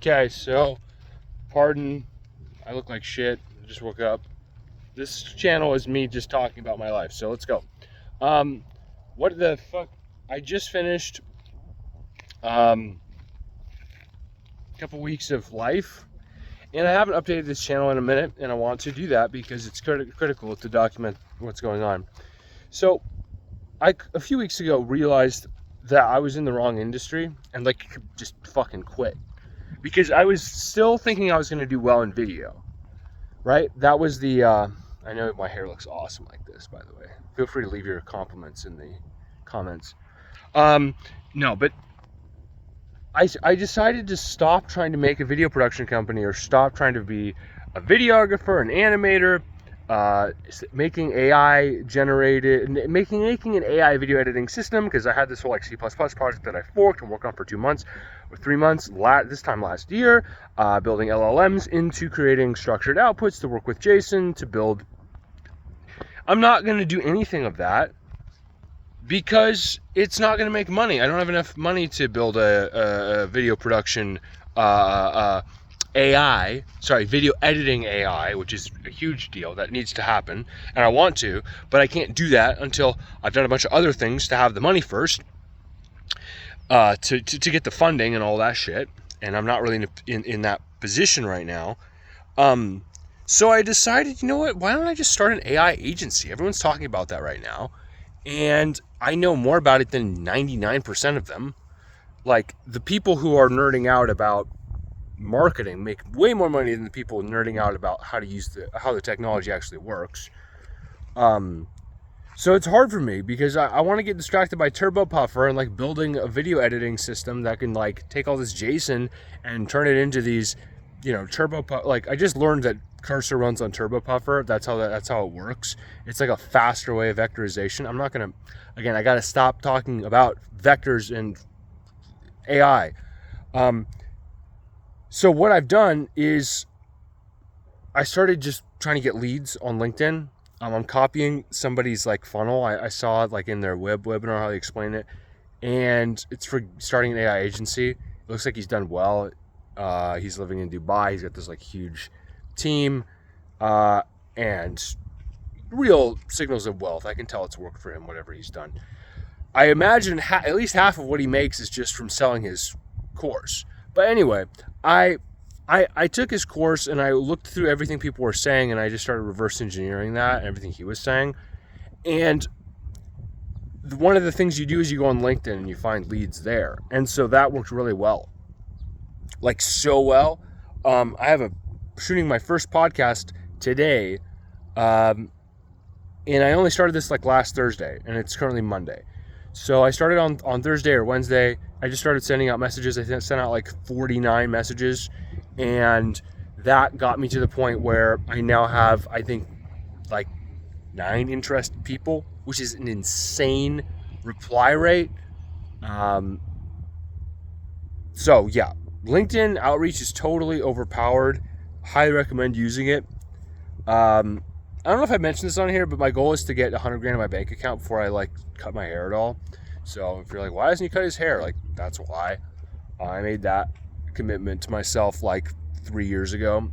Okay, so pardon, I look like shit. I just woke up. This channel is me just talking about my life, so let's go. What the fuck? I just finished a couple weeks of life, and I haven't updated this channel in a minute, and I want to do that because it's critical to document what's going on. So I a few weeks ago realized that I was in the wrong industry and like just fucking quit, because I was still thinking I was going to do well in video, right? That was the I know my hair looks awesome like this, by the way. Feel free to leave your compliments in the comments. No, but I decided to stop trying to make a video production company, or stop trying to be a videographer, an animator, making AI generated, making an AI video editing system, because I had this whole like C++ project that I forked and worked on for 2 months or 3 months this time last year, building LLMs into creating structured outputs to work with JSON to build. I'm not going to do anything of that because it's not going to make money. I don't have enough money to build a video production video editing AI, which is a huge deal that needs to happen, and I want to, but I can't do that until I've done a bunch of other things to have the money first, to get the funding and all that shit, and I'm not really in that position right now. So I decided, you know what, why don't I just start an AI agency? Everyone's talking about that right now, and I know more about it than 99% of them. Like, the people who are nerding out about marketing make way more money than the people nerding out about how the technology actually works. So it's hard for me because I want to get distracted by Turbo Puffer and like building a video editing system that can like take all this JSON and turn it into these, like I just learned that cursor runs on Turbo Puffer. That's how it works. It's like a faster way of vectorization. I'm not gonna, again, I got to stop talking about vectors and AI. So what I've done is I started just trying to get leads on LinkedIn. I'm copying somebody's like funnel. I saw it like in their webinar how they explain it, and it's for starting an AI agency. It looks like he's done well. He's living in Dubai. He's got this like huge team, and real signals of wealth. I can tell it's worked for him, whatever he's done. I imagine at least half of what he makes is just from selling his course. But anyway, I took his course and I looked through everything people were saying, and I just started reverse engineering that and everything he was saying. And one of the things you do is you go on LinkedIn and you find leads there. And so that worked really well. Like so well. I have shooting my first podcast today. And I only started this like last Thursday, and it's currently Monday. So I started on Thursday or Wednesday. I just started sending out messages. I sent out like 49 messages, and that got me to the point where I now have, I think, like 9 interested people, which is an insane reply rate. So yeah, LinkedIn outreach is totally overpowered. Highly recommend using it. I don't know if I mentioned this on here, but my goal is to get 100 grand in my bank account before I like cut my hair at all. So if you're like, why doesn't he cut his hair? Like, that's why. I made that commitment to myself like 3 years ago.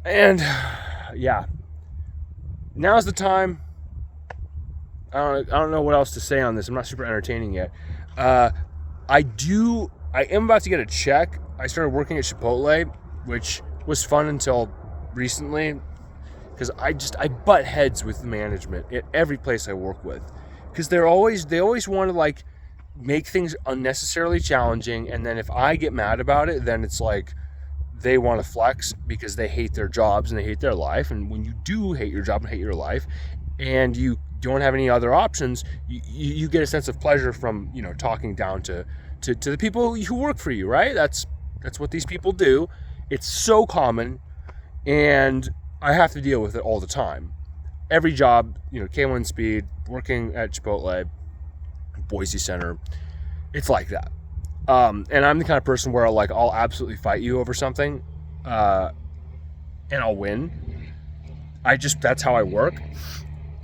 And yeah, now's the time. I don't know what else to say on this. I'm not super entertaining yet. I am about to get a check. I started working at Chipotle, which was fun until recently, because I butt heads with the management at every place I work with, because they always want to like make things unnecessarily challenging, and then if I get mad about it, then it's like they want to flex because they hate their jobs and they hate their life. And when you do hate your job and hate your life, and you don't have any other options, you get a sense of pleasure from talking down to the people who work for you, right? That's what these people do. It's so common, and I have to deal with it all the time. Every job, K1 Speed, working at Chipotle, Boise Center, it's like that. And I'm the kind of person where I'll absolutely fight you over something, and I'll win. That's how I work.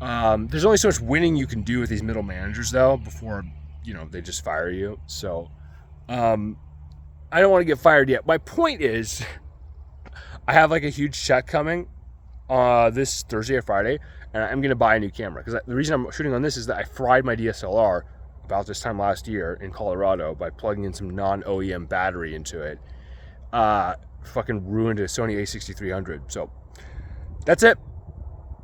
There's only so much winning you can do with these middle managers though, before, they just fire you. So, I don't want to get fired yet. My point is, I have like a huge check coming this Thursday or Friday, and I'm going to buy a new camera. Because the reason I'm shooting on this is that I fried my DSLR about this time last year in Colorado by plugging in some non-OEM battery into it. Fucking ruined a Sony a6300. So that's it.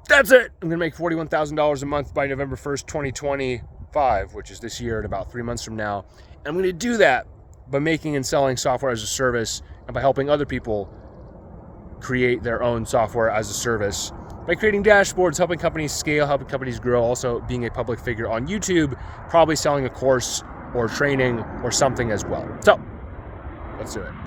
That's it. I'm going to make $41,000 a month by November 1st, 2025, which is this year and about 3 months from now. And I'm going to do that by making and selling software as a service and by helping other people create their own software as a service, by creating dashboards, helping companies scale, helping companies grow, also being a public figure on YouTube, probably selling a course or training or something as well. So let's do it.